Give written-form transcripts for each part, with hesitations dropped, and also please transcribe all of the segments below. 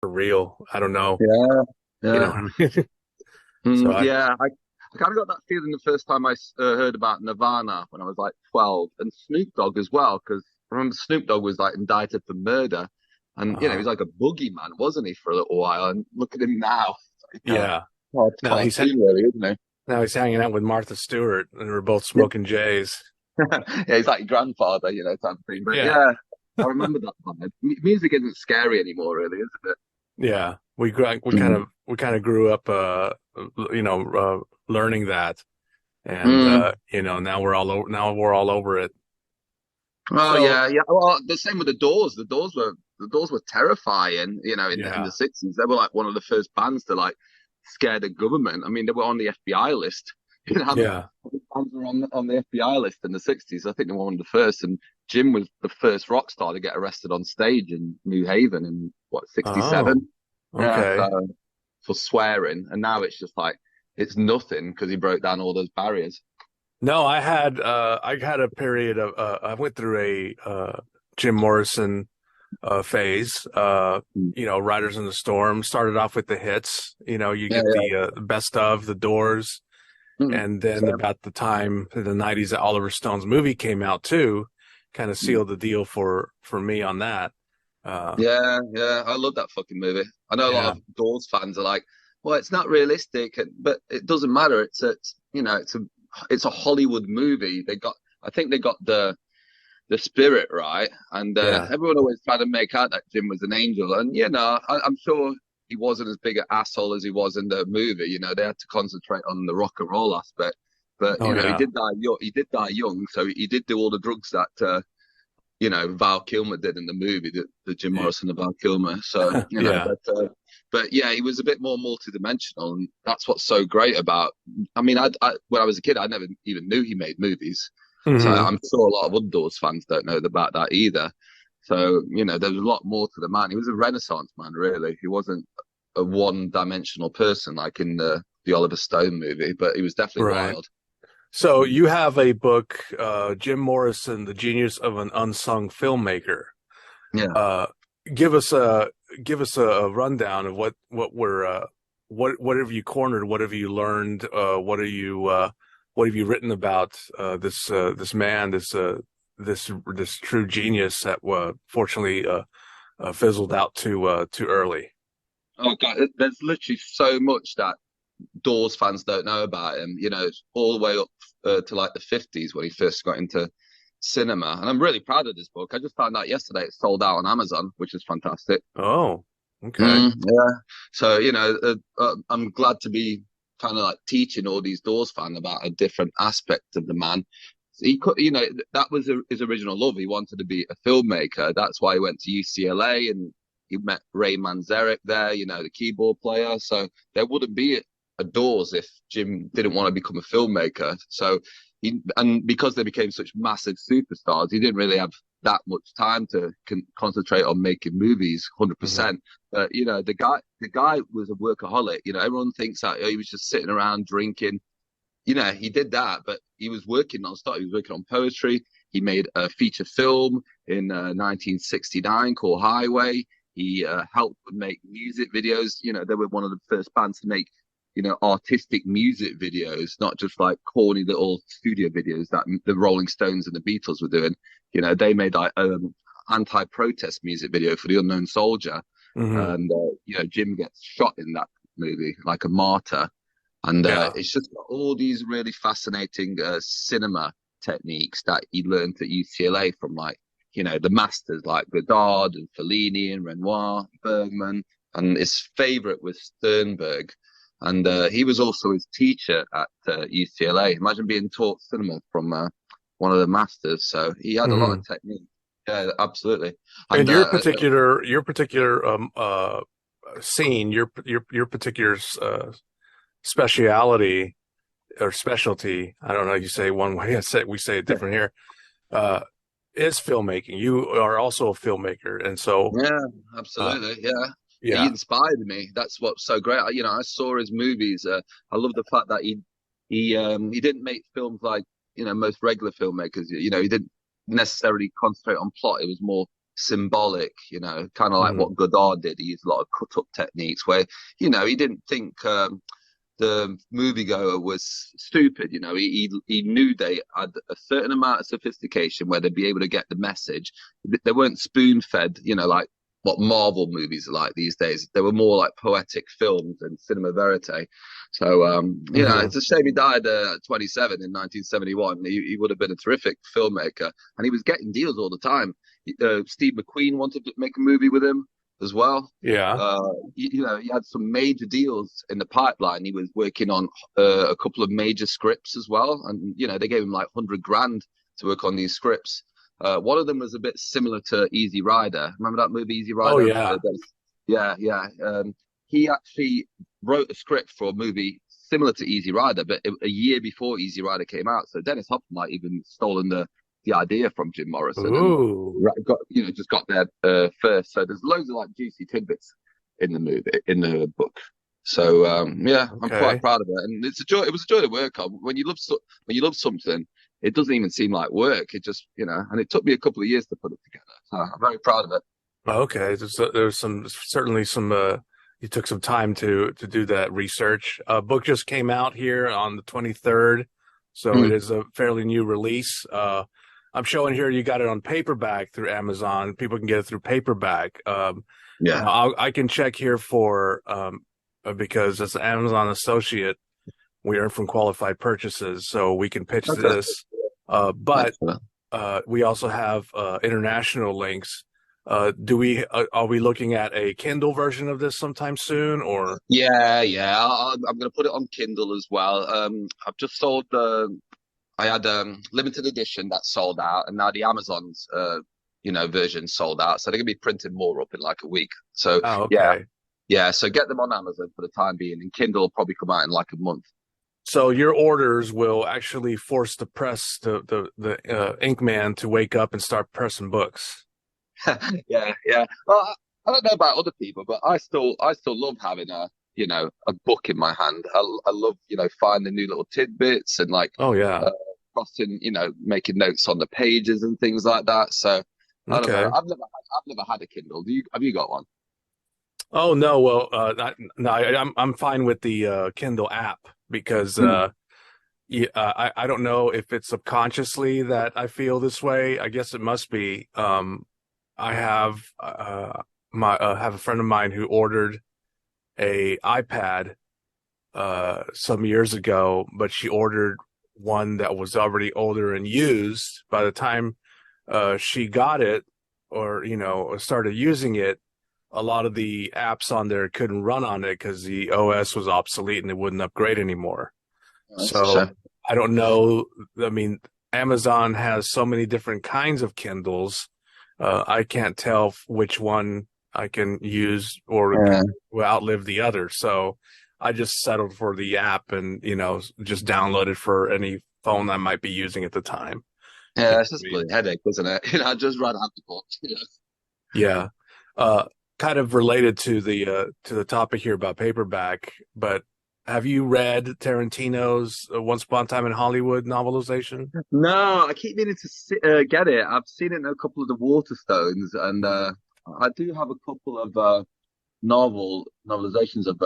for real. I don't know. Yeah, You yeah. know. So Mm, I yeah, I kind of got that feeling the first time I heard about Nirvana when I was like 12, and Snoop Dogg as well, because I remember Snoop Dogg was like indicted for murder, and he was uh like a boogeyman, wasn't he, for a little while? And look at him now, it's like a yeah. Now he's cartoon, really, isn't now he's hanging out with Martha Stewart and we're both smoking J's. he? Yeah, he's like your grandfather, type of thing. But Yeah. yeah, I remember that vibe. Music isn't scary anymore, really, isn't it? Yeah. Mm. We kind of grew up you know learning that, and Mm. now we're all over it. Oh So yeah, yeah. Well, the same with the Doors. The Doors were terrifying. In yeah. the '60s, they were like one of the first bands to like scare the government. I mean, they were on the FBI list. How many Yeah. bands were on the FBI list in the '60s? I think they were one of the first. And Jim was the first rock star to get arrested on stage in New Haven in what Oh, '67. Yeah, okay. so for swearing, and now it's just like it's nothing because he broke down all those barriers. No, I had a period of I went through a Jim Morrison phase. Mm. You know, Riders in the Storm started off with the hits. You know, you Yeah, get yeah. the best of the Doors, Mm. and then So, about the time in the '90s that Oliver Stone's movie came out too, kind of mm. sealed the deal for me on that. Yeah, yeah, I love that fucking movie. I know a lot Yeah, of Doors fans are like, "Well, it's not realistic," but it doesn't matter. It's a Hollywood movie. I think they got the spirit right, and yeah, everyone always tried to make out that Jim was an angel, and I'm sure he wasn't as big an asshole as he was in the movie. They had to concentrate on the rock and roll aspect, but oh he yeah, did die. He did die young, so he did do all the drugs that. Val Kilmer did in the movie, the Jim Morrison and Val Kilmer. So, yeah, but yeah, he was a bit more multidimensional, and that's what's so great about. I mean, when I was a kid, I never even knew he made movies, so hmm I'm sure a lot of other Doors fans don't know about that either. So, there's a lot more to the man. He was a Renaissance man, really. He wasn't a one-dimensional person like in the Oliver Stone movie, but he was definitely right. wild. So you have a book, Jim Morrison, The Genius of an Unsung Filmmaker. Yeah. Uh, give us a give us a rundown of what have you cornered? What have you learned? What have you written about this man, this true genius that fortunately fizzled out too early? Oh God, there's literally so much that Doors fans don't know about him. It's all the way up to like the '50s when he first got into cinema. And I'm really proud of this book. I just found out yesterday it's sold out on Amazon, which is fantastic. Oh, okay. Yeah. So, I'm glad to be kind of like teaching all these Doors fans about a different aspect of the man. He could, that was his original love. He wanted to be a filmmaker. That's why he went to UCLA and he met Ray Manzarek there, the keyboard player. So there wouldn't be a Doors if Jim didn't want to become a filmmaker. So and because they became such massive superstars, he didn't really have that much time to concentrate on making movies Hmm. 100%. But the guy was a workaholic. Everyone thinks that he was just sitting around drinking. He did that, but he was working non-stop. He was working on poetry. He made a feature film in 1969 called Highway. He helped make music videos. They were one of the first bands to make, artistic music videos, not just like corny little studio videos that the Rolling Stones and the Beatles were doing. They made like anti-protest music video for the Unknown Soldier, Hmm. and Jim gets shot in that movie like a martyr, and Yeah. it's just got all these really fascinating cinema techniques that he learned at UCLA from like, the masters like Godard and Fellini and Renoir, Bergman, and his favorite was Sternberg. And he was also his teacher at UCLA. Imagine being taught cinema from one of the masters. So he had a lot of Hmm. technique. Yeah, absolutely. And And your particular scene, your particular speciality or specialty, I don't know, you say one way, we say it different here, uh, is filmmaking. You are also a filmmaker. And so, yeah, uh, absolutely. Yeah. He yeah, inspired me. That's what's so great. I saw his movies. I love the fact that he didn't make films like most regular filmmakers. He didn't necessarily concentrate on plot. It was more symbolic, kind of like Hmm. what Godard did. He used a lot of cut up techniques where, he didn't think the moviegoer was stupid. He knew they had a certain amount of sophistication where they'd be able to get the message. They weren't spoon fed, like what Marvel movies are like these days. They were more like poetic films and cinema verite. So, Hmm. it's a shame he died at 27 in 1971. He would have been a terrific filmmaker, and he was getting deals all the time. Steve McQueen wanted to make a movie with him as well. Yeah. He had some major deals in the pipeline. He was working on a couple of major scripts as well, and they gave him like 100 grand to work on these scripts. One of them was a bit similar to Easy Rider. Remember that movie, Easy Oh Rider? yeah. Yeah, yeah. He actually wrote a script for a movie similar to Easy Rider, but a year before Easy Rider came out. So Dennis Hopper might even stolen the idea from Jim Morrison and Ooh. got just got there first. So there's loads of like juicy tidbits in the movie in the book. So yeah, I'm quite Okay. proud of it, and it's a joy. It was a joy to work on. When you love something, it doesn't even seem like work. It just and it took me a couple of years to put it together. So I'm very proud of it. Okay. There's some certainly some you took some time to do that research. Book just came out here on the 23rd, so it Mm, is a fairly new release. I'm showing here you got it on paperback through Amazon. People can get it through paperback. yeah. Now I can check here for because as an Amazon associate, we earn from qualified purchases, so we can pitch Okay. this. But Excellent. we also have international links. Are we looking at a Kindle version of this sometime soon, or? Yeah, yeah. I'm going to put it on Kindle as well. I've just sold the. I had limited edition that sold out, and now the Amazon's version sold out. So they're going to be printing more up in like a week. So Oh, yeah, okay. yeah. So get them on Amazon for the time being, and Kindle will probably come out in like a month. So your orders will actually force the press, the ink man to wake up and start pressing books. Yeah, yeah. Well, I don't know about other people, but I still love having a book in my hand. I love finding new little tidbits and like Oh yeah. uh, crossing making notes on the pages and things like that. So I don't know. Okay. I've never had a Kindle. Have you got one? Oh no, well, no, I'm fine with the Kindle app because Mm, yeah, I don't know if it's subconsciously that I feel this way. I guess it must be. I have a friend of mine who ordered a iPad some years ago, but she ordered one that was already older and used. By the time she got it or started using it, a lot of the apps on there couldn't run on it because the OS was obsolete and it wouldn't upgrade anymore. that's a So shame. I don't know. I mean, Amazon has so many different kinds of Kindles. I can't tell which one I can use or Yeah, will outlive the other. So I just settled for the app and, just download it for any phone I might be using at the time. You yeah. know It's what just I a mean? bloody headache, isn't it? I'd just rather have the book. Yeah. Uh, Kind of related to the topic here about paperback, but have you read Tarantino's Once Upon a Time in Hollywood novelization? No, I keep meaning to get it. I've seen it in a couple of the Waterstones, and I do have a couple of novelizations of.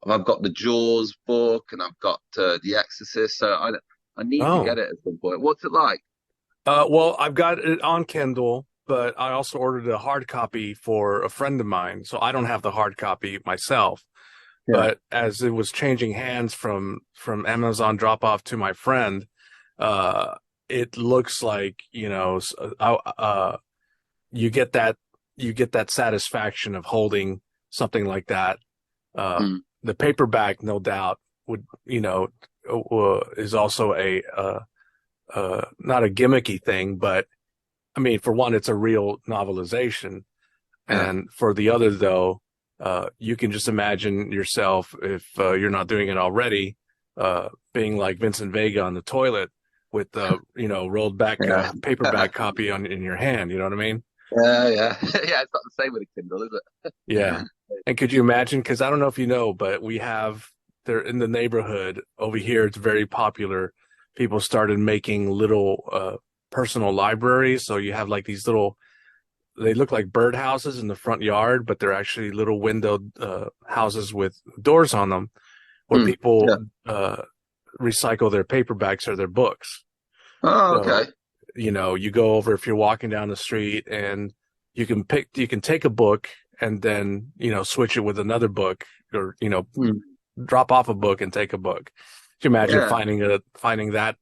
I've got the Jaws book, and I've got The Exorcist. So I need to get Oh. it at some point. What's it like? Well, I've got it on Kindle, but I also ordered a hard copy for a friend of mine, so I don't have the hard copy myself. Yeah. But as it was changing hands from Amazon drop off to my friend, uh, it looks like you get that you get that satisfaction of holding something like that. Uh, Mm, the paperback, no doubt, would is also a not a gimmicky thing, but I mean, for one, it's a real novelization. yeah. And for the other, though, you can just imagine yourself, if you're not doing it already, being like Vincent Vega on the toilet with the, rolled back Yeah. paperback copy in your hand. You know what I mean? Yeah, yeah. Yeah, it's not the same with a Kindle, is Yeah. it? And could you imagine? Because I don't know if you know, but we have there in the neighborhood over here, it's very popular. People started making little personal libraries. So you have like these little they look like bird houses in the front yard, but they're actually little windowed houses with doors on them, where people Yeah. recycle their paperbacks or their books. Oh, So, okay. you go over if you're walking down the street and you can take a book and then, switch it with another book or, Mm. drop off a book and take a book. Could you imagine Yeah. finding that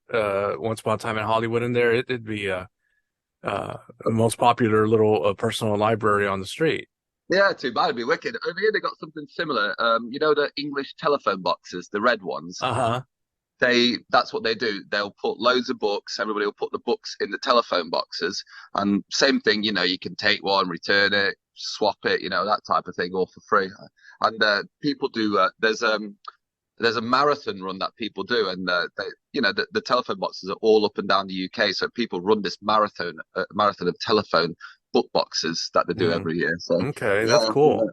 Once Upon a Time in Hollywood in there? It'd be the most popular little personal library on the street. Yeah, too bad. It'd be wicked. Over here, they got something similar. The English telephone boxes, the red ones. Uh-huh. That's what they do. They'll put loads of books. Everybody will put the books in the telephone boxes, and same thing. You can take one, return it, swap it. That type of thing, all for free. And people do. There's a marathon run that people do, and the telephone boxes are all up and down the UK. So people run this marathon of telephone book boxes that they do Mm. every year. So Okay, that's yeah. cool.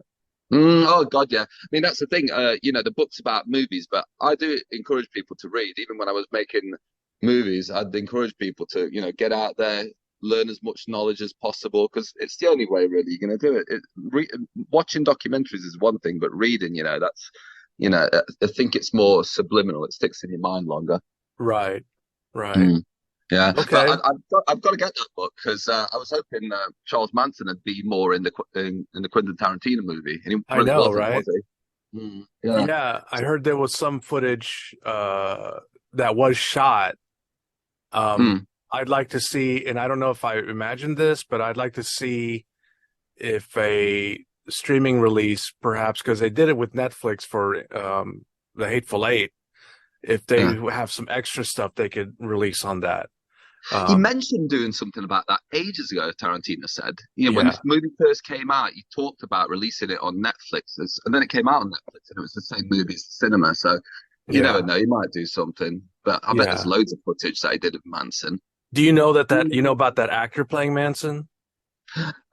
Oh God, yeah. I mean, that's the thing. The book's about movies, but I do encourage people to read. Even when I was making movies, I'd encourage people to, get out there, learn as much knowledge as possible, because it's the only way really you're going to do it. Watching documentaries is one thing, but reading, that's, I think it's more subliminal. It sticks in your mind longer. Right, right. Mm. Yeah, but Okay. I've got to get that book because I was hoping Charles Manson would be more in the Quentin Tarantino movie, and he I really know, wasn't, right? was he? Yeah. Yeah, I heard there was some footage that was shot. Mm. I'd like to see, and I don't know if I imagined this, but I'd like to see if a streaming release, perhaps, because they did it with Netflix for The Hateful Eight, if they Yeah. have some extra stuff they could release on that. He mentioned doing something about that ages ago, Tarantino said. When Yeah, this movie first came out, he talked about releasing it on Netflix, and then it came out on Netflix, and it was the same movie as the cinema. So you never yeah, know, he might do something. But I bet there's yeah. loads of footage that he did of Manson. Do you know you know about that actor playing Manson?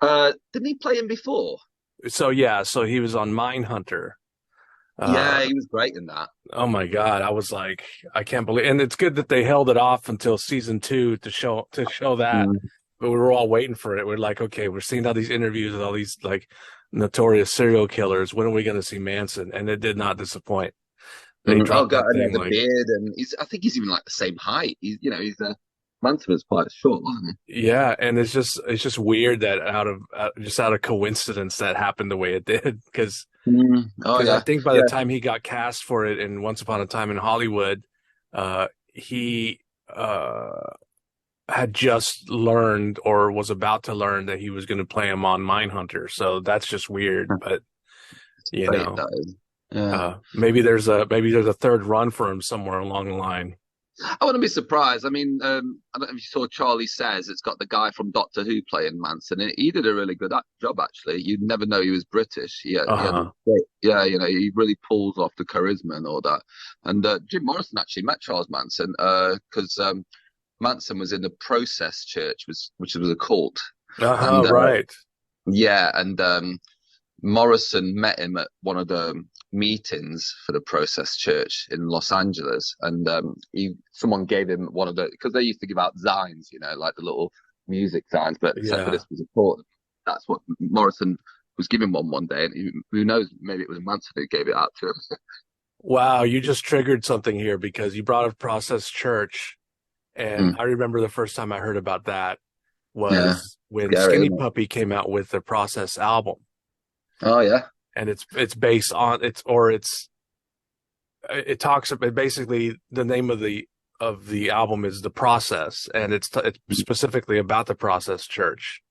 Didn't he play him before? So yeah, so he was on Mindhunter. Yeah, Uh, he was great in that. oh my God, I was like, I can't believe, and it's good that they held it off until season 2 to show that. Mm. But we were all waiting for it. We're like, okay, we're seeing all these interviews with all these like notorious serial killers. When are we going to see Manson? And it did not disappoint. They Oh dropped god, that and he thing had the like, beard, and I think he's even like the same height. He's Manson was quite short, wasn't yeah, and it's just weird that out of coincidence that happened the way it did because. he? Oh Because I yeah, think by the yeah. time he got cast for it in Once Upon a Time in Hollywood, he had just learned or was about to learn that he was going to play him on Mindhunter. So that's just weird. But It's you great know, that is. Yeah, maybe there's a third run for him somewhere along the line. I wouldn't be surprised. I mean, I don't know if you saw Charlie Says. It's got the guy from Doctor Who playing Manson, and he did a really good job. Actually, you'd never know he was British. He had a Uh-huh. great, yeah, he really pulls off the charisma and all that. And Jim Morrison actually met Charles Manson because Manson was in the Process Church, which was a cult, Uh-huh. and Right. yeah, and Morrison met him at one of the meetings for the Process Church in Los Angeles, and someone gave him one of the because they used to give out zines, like the little music zines, but except for Yeah. this was a port. That's what Morrison was giving one day, and who knows, maybe it was Manson who gave it out to him. Wow, you just triggered something here because you brought up Process Church, and Mm, I remember the first time I heard about that yeah, was when scary, Skinny isn't it? Puppy came out with the Process album, Oh yeah. and it's based on it talks about basically the name of the album is The Process, and it's specifically about the Process Church.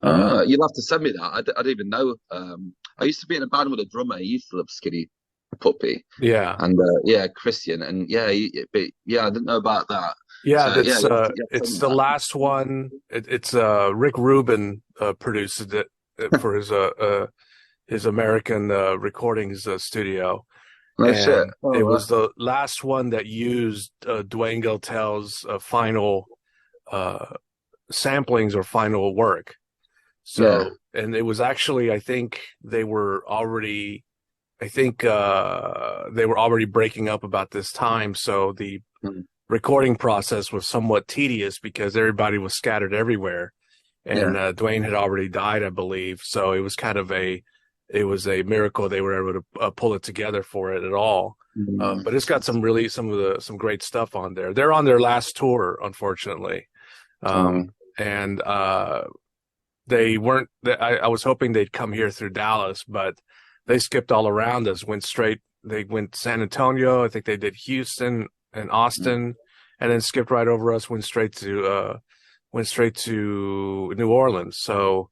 Uh, You'll have to send me that. I don't even know. I used to be in a band with a drummer. He used to love Skinny Puppy, yeah, and yeah, Christian, and yeah, but yeah, I didn't know about that. yeah, So yeah, that's you have to send it's me the that. last one. It's Rick Rubin produced it for his American recordings studio. No shit. And Oh, it was the last one that used Dwayne Geltel's final uh, samplings or final work. yeah. So, and it was actually, they were already breaking up about this time. So the Mm. recording process was somewhat tedious because everybody was scattered everywhere. and Dwayne had already died, I believe. So it was kind of it was a miracle they were able to pull it together for it at all. But it's got some great stuff on there. They're on their last tour, unfortunately. And they weren't, I was hoping they'd come here through Dallas, but they skipped all around us, they went San Antonio. I think they did Houston and Austin, and then skipped right over us, went straight to New Orleans. So,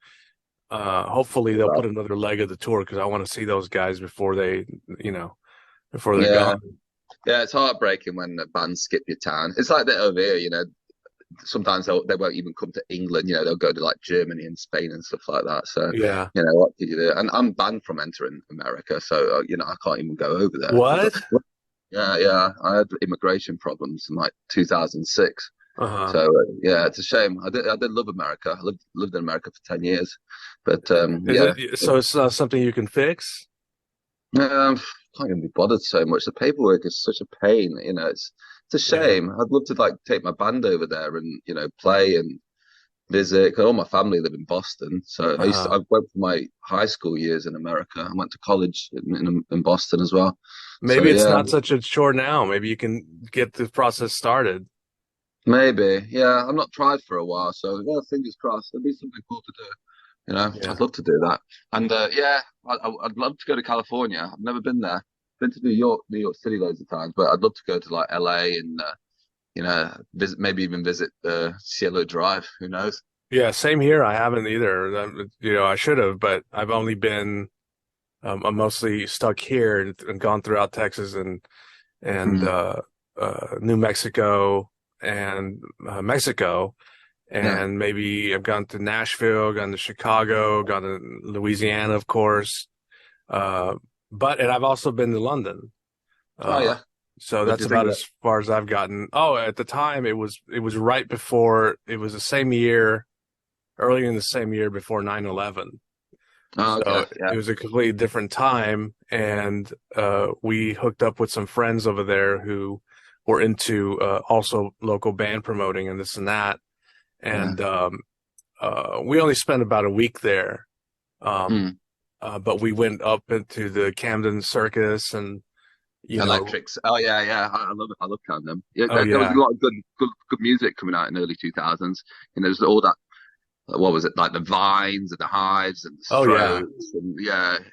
hopefully they'll put another leg of the tour, because I want to see those guys before they're gone. Yeah, it's heartbreaking when the bands skip your town. It's like that over here, sometimes they won't even come to England. They'll go to like Germany and Spain and stuff like that. So yeah, what do you do? And I'm banned from entering America, so I can't even go over there. What? Yeah. I had immigration problems in like 2006. So it's a shame. I did love America. I lived in America for 10 years, but so it's not something you can fix? Can't even be bothered so much. The paperwork is such a pain. It's a shame. I'd love to like take my band over there and play and visit. 'Cause all my family live in Boston, so I went for my high school years in America. I went to college in Boston as well. Maybe it's not such a chore now. Maybe you can get the process started. Maybe, yeah. I've not tried for a while, so fingers crossed. It'd be something cool to do. I'd love to do that. And I'd love to go to California. I've never been there. Been to New York City loads of times, but I'd love to go to like LA and maybe even visit Cielo Drive. Who knows? Yeah, same here. I haven't either. I should have, but I've only been. I'm mostly stuck here and gone throughout Texas and New Mexico and Mexico. And maybe I've gone to Nashville, gone to Chicago, gone to Louisiana, of course. And I've also been to London. So that's about as far as I've gotten. Oh, at the time it was right before, it was the same year, early in the same year before 9/11. It was a completely different time, and we hooked up with some friends over there who were into also local band promoting and this and that. And we only spent about a week there. But we went up into the Camden Circus and Electrics. Oh yeah. I love it. I love Camden. Yeah, there was a lot of good music coming out in the early 2000s. There's all that. What was it, like the Vines and the Hives and the Strokes and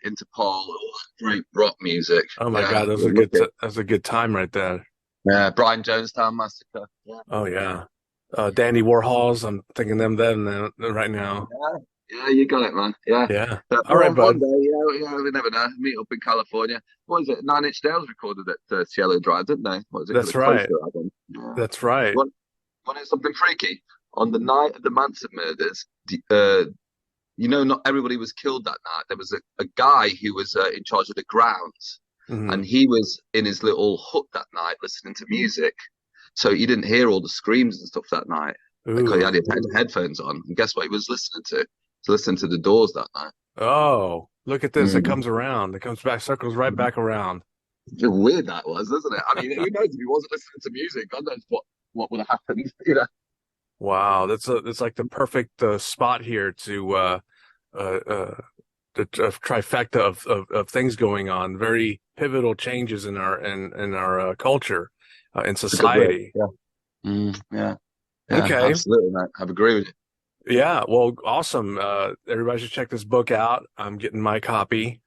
Interpol, great rock music. Oh my God, that was a good time right there. Yeah, Brian Jonestown Massacre. Yeah. Oh yeah. Dandy Warhols, I'm thinking them right now. Yeah, you got it, man. Yeah. Yeah. All right, bud. One day, we never know. Meet up in California. What is it? Nine Inch Nails recorded at Cielo Drive, didn't they? What was it? That's right. Yeah. That's right. Want to know something freaky? On the night of the Manson murders, not everybody was killed that night. There was a guy who was in charge of the grounds, and he was in his little hut that night listening to music. So he didn't hear all the screams and stuff that night because he had his headphones on. And guess what he was listening to? He was listening to The Doors that night. Oh, look at this. It comes around. It comes back, circles right back around. How weird that was, isn't it? I mean, who knows if he wasn't listening to music? God knows what would have happened, Wow, that's like the perfect spot here to the trifecta of things going on. Very pivotal changes in our culture, in society. Yeah. Okay. Absolutely, mate. I agree with you. Yeah. Well, awesome. Everybody should check this book out. I'm getting my copy.